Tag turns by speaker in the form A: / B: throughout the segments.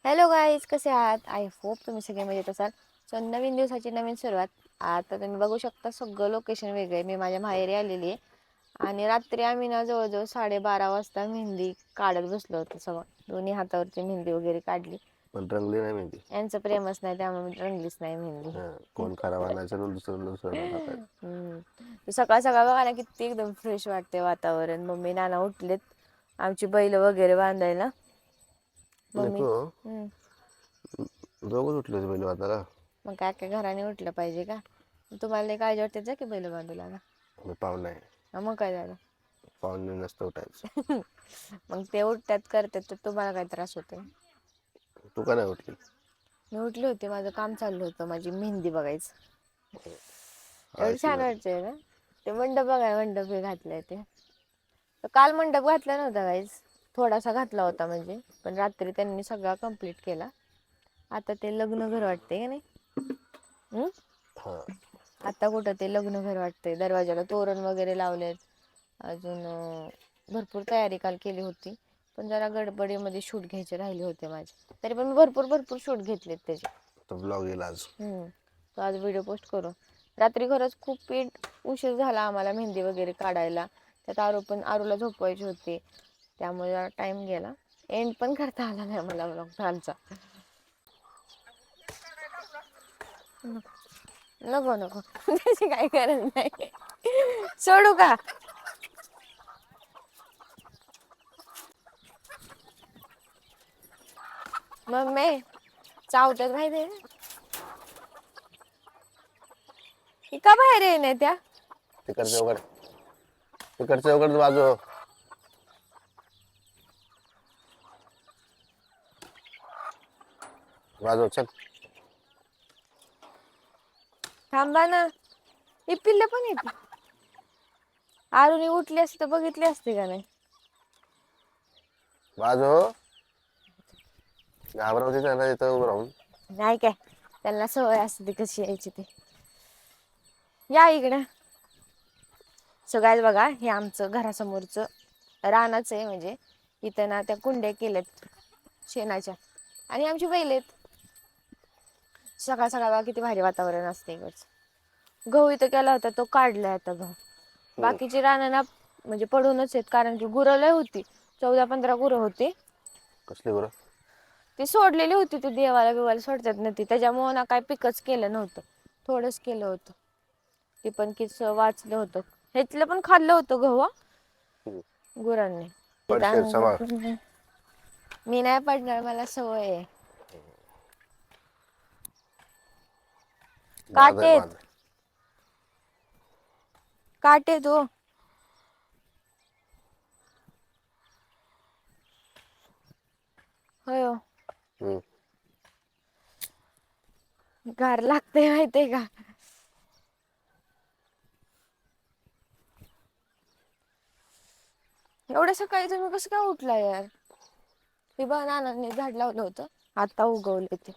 A: Hello guys, कसे आहात? I hope तुम्ही सगळे मजेत असाल. सो नवीन दिवसाची नवीन सुरुवात. आता तुम्ही बघू शकता सगळं लोकेशन वेगळं आहे. मी माझ्या माहेरी आलेली आहे आणि रात्री आम्ही ना जवळजवळ 12:30 वाजता मेहंदी काढत बसलो होतो. सगळं दोन्ही हातावरची मेहंदी वगैरे काढली.
B: पण रंगली नाही मेहंदी.
A: यांचं प्रेमच नाही त्यामुळे रंगलीच नाही मेहंदी.
B: कोण खराब आणायचं आणि दुसरं टाकायचं.
A: सकाळ सकाळ बघा ना किती एकदम फ्रेश वाटते वातावरण. मम्मी नाना उठलेत आमची बैल वगैरे बांधायला. मम्मी
B: नको
A: हम्म
B: दोघंच उठले बैल बांधायला.
A: मग काय काय घराने उठलं पाहिजे का? तुम्हाला लई काळजी वाटते जा की बैल बांधूला ना.
B: मी पाहुणा आहे.
A: मग काय झालं?
B: पाहुणे नसतं उठायचं.
A: मग ते उठतात करतात तर तुम्हाला काय त्रास होते?
B: तू का नाही उठली?
A: मी उठले होते, माझं काम चाललं होतं, माझी मेहंदी बघायचं. एवढं
B: आळशी
A: छान
B: झाली.
A: वाटतंय ना. ते मंडप बघाय, मंडप हे घातलंय ते. काल मंडप घातला नव्हता गाईज, थोडासा घातला होता म्हणजे, पण रात्री त्यांनी सगळा कंप्लीट केला. आता ते लग्न घर वाटतंय का नाही.
B: हा.
A: आता कुठं ते लग्न घर वाटतंय. दरवाजाला तोरण वगैरे लावलेत. अजून भरपूर तयारी काल केली होती. पण जरा गडबडीमध्ये शूट घ्यायचे राहिले होते माझे. तरी पण मी भरपूर शूट घेतलेत त्याचे.
B: तो ब्लॉग येईल आज.
A: तो आज व्हिडिओ पोस्ट करू. रात्री खरंच खूप उशीर झाला आम्हाला मेहंदी वगैरे काढायला. त्यात आरूला झोपवायची होती. त्यामुळे जरा टाइम गेला. एंड पण करता आला नाही मला ब्लॉग कालचा. नको त्याची काही गरज नाही. सोडू का? मम्मी चावत्यात माहिती आहे. ही का बाहेर येईना त्या?
B: तिकडचं उघड बाजू. बाजू चल.
A: थांबा ना, ही पिल्लं पण येते. आरुनी उठली असती तर बघितली असती का नाही.
B: बाजू घाबरवती त्यांना इथं उभं राहून.
A: नाही काय, त्यांना सवय असते कशी यायची ते. या इकडं. सो गाईज बघा, हे आमचं घरासमोरचं रानच आहे. म्हणजे इथं ना त्या कुंड्या केल्यात शेणाच्या आणि आमची बैल आहेत. सकाळ सकाळ बघा किती भारी वातावरण असते इकडचं. गहू इथं केला होता तो काढलाय आता गहू. बाकीची रानं ना म्हणजे पडूनच आहेत, कारण की गुरं लय होती. 14-15 गुरं होती.
B: कसली गुरं?
A: ती सोडलेली होती, ती देवाला बिवाला सोडतात ना ती, त्याच्यामुळं ना काय पिकच केलं नव्हतं. थोडंच केलं होतं. ते पण किस वाचलं होतं. हेतलं पण खाल्लं होतं गहू गुरांनी.
B: पडशील सांभाळ.
A: मी नाही पडणार, मला सवय आहे. काटेत काटेत ओ. होय ओ. गार लागतंय माहितीये का? एवढ्या सकाळी तुम्ही कसं काय उठला यार? हे बघ नानांनी झाड लावलं होतं, आता उगवले ते.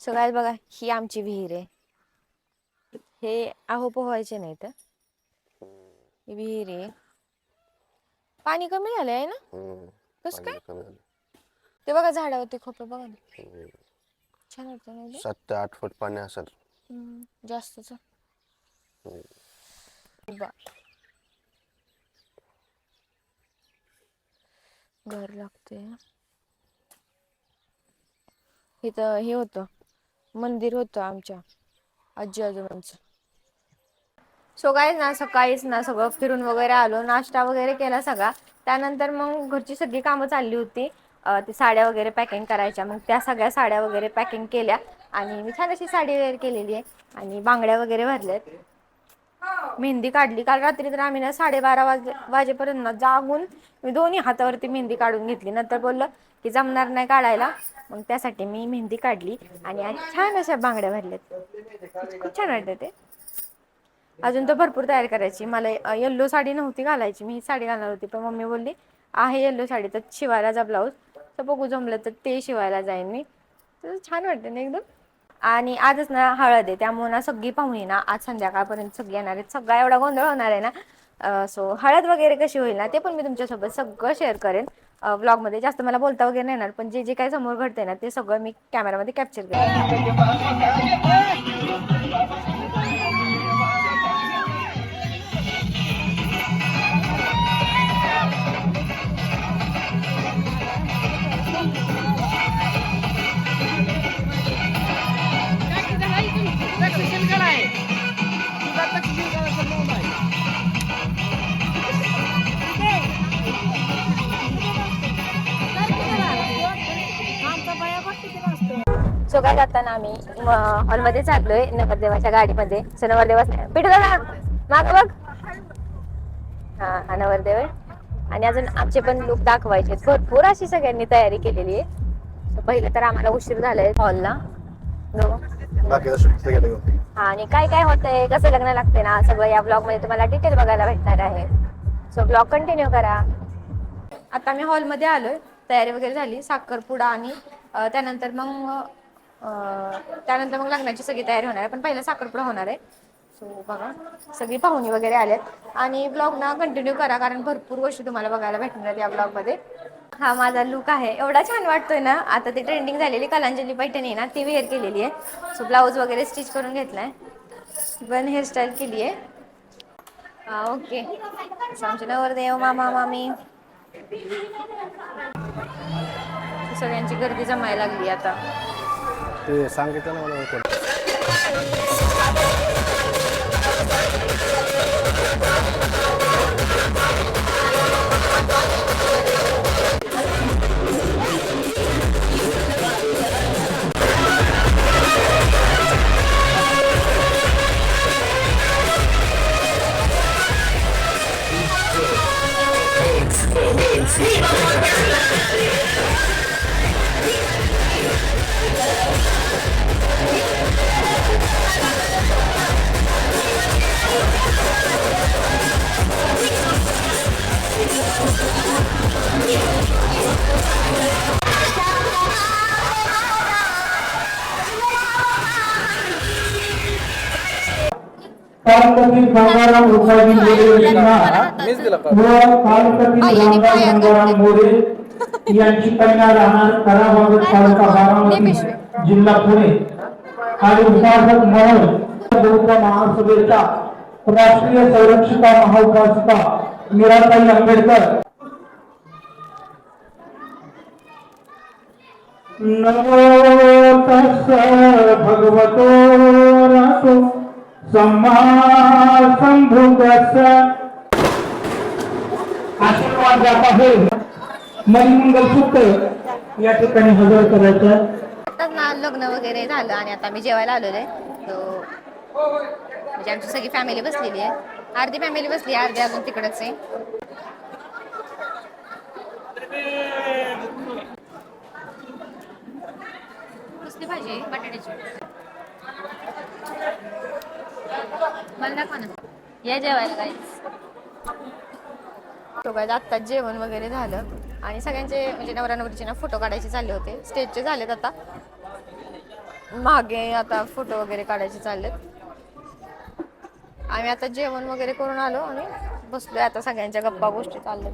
A: सो गाईज बघा, ही आमची विहीर आहे. हे आहो पोहायचे नाहीत. ही विहीर आहे. पाणी कमी झालंय आहे ना? कसं काय?
B: पाणी कमी झालं.
A: ते बघा झाडावरती खोपे बघा ना. छान वाटतं ना ते?
B: 7 ते 8 फूट पाणी असेल.
A: जास्तच. घर लागते. इथं हे होतं, मंदिर होतं आमच्या आजी आजोबांचं. सो गाईज ना सकाळीच ना सगळं फिरून वगैरे आलो, नाश्ता वगैरे केला सगळा. त्यानंतर मग घरची सगळी कामं चालली होती. ते साड्या वगैरे पॅकिंग करायच्या, मग त्या सगळ्या साड्या वगैरे पॅकिंग केल्या. आणि मी छान अशी साडी वेअर केलेली आहे आणि बांगड्या वगैरे भरल्यात. मेहंदी काढली काल रात्री, तर आम्ही ना 12:30 वाजेपर्यंत जागून मी दोन्ही हातावरती मेहंदी काढून घेतली. नंतर बोललं की जमणार नाही काढायला, मग त्यासाठी मी मेहंदी काढली आणि आज छान अशा बांगड्या भरल्यात. खूप छान वाटतं ते. अजून तर भरपूर तयारी करायची. मला येल्लो साडी नव्हती घालायची, मी ही साडी घालणार होती, पण मम्मी बोलली आहे येल्लो साडी तर शिवायला जा ब्लाऊज. तर बघू जमलं तर ते शिवायला जाईन मी. तर छान वाटतं ना एकदम. आणि आजच ना हळद आहे, त्यामुळे ना सगळी पाहुणी ना आज संध्याकाळपर्यंत सगळी येणार आहेत. सगळा एवढा गोंधळ होणार आहे ना. सो हळद वगैरे कशी होईल ना ते पण मी तुमच्यासोबत सगळं शेअर करेन व्लॉगमध्ये. जास्त मला बोलता वगैरे नाही येणार, पण जे जे काही समोर घडते ना ते सगळं मी कॅमेरामध्ये कॅप्चर करेन. सो काय करताना आम्ही हॉलमध्ये चाललोय नवरदेवाच्या गाडीमध्ये. सो नवरदेवा पिठू दादा माग बघ. हा नवरदेव आहे. आणि अजून आमचे पण लुक दाखवायचे. भरपूर अशी सगळ्यांनी तयारी केलेली आहे. पहिलं तर आम्हाला उशीर झालाय हॉलला. हा आणि काय काय होतंय, कसं लग्न लागते ना सगळं या ब्लॉग मध्ये तुम्हाला डिटेल बघायला भेटणार आहे. सो ब्लॉग कंटिन्यू करा. आता मी हॉलमध्ये आलोय, तयारी वगैरे झाली, साखरपुडा आणि त्यानंतर मग लग्नाची सगळी तयारी होणार आहे. पण पहिला साखरपुडा होणार आहे. सो बघा सगळी पाहुणी वगैरे आलेत आणि ब्लॉग ना कंटिन्यू करा, कारण भरपूर गोष्टी तुम्हाला बघायला भेटणार आहेत या ब्लॉग मध्ये. हा माझा लुक आहे, एवढा छान वाटतोय ना. आता ती ट्रेंडिंग झालेली कलांजली पैठणी ना ती वेअर केलेली आहे. सो ब्लाऊज वगैरे स्टिच करून घेतलाय, पण हेअरस्टाईल केली आहे. हा ओके. आमचे नवरदेव मामा मामी सगळ्यांची गर्दी जमायला लागली आता.
B: ते सांगितलं ना मला.
C: कालकथित गंगाराम रुपाजी मोरे गंगाराम मोरे यांची कन्या राहणार कराबागत तालुका बारामती जिल्हा पुणे आणि उपासक म्हणून बौद्ध महासभेच्या राष्ट्रीय संरक्षिका महाउपासिका मीराताई आंबेडकर. नमो तस्स भगवतो रसो सम्मा संभुतस्स. आशीर्वाद जात आहे. मणिमंगल सूत्र या ठिकाणी हजर करायचं.
A: आताच ना लग्न वगैरे झालं आणि आता मी जेवायला आलेलो आहे. तो म्हणजे आमची सगळी फॅमिली बसलेली आहे. अर्धी फॅमिली बसली, अर्धी अजून तिकडच आहे. कसली भाजी आहे? बटाट्याची. मला दाखवा ना. या जेवायला गाईस. तो काय आत्ताच जेवण वगैरे झालं आणि सगळ्यांचे म्हणजे नवरा नवरीचे ना फोटो काढायचे चालले होते. स्टेजचे झालेत आता, मागे आता फोटो वगैरे काढायचे चाललेत. आम्ही आता जेवण वगैरे करून आलो आणि बसलोय आता, सगळ्यांच्या गप्पा गोष्टी चालल्यात.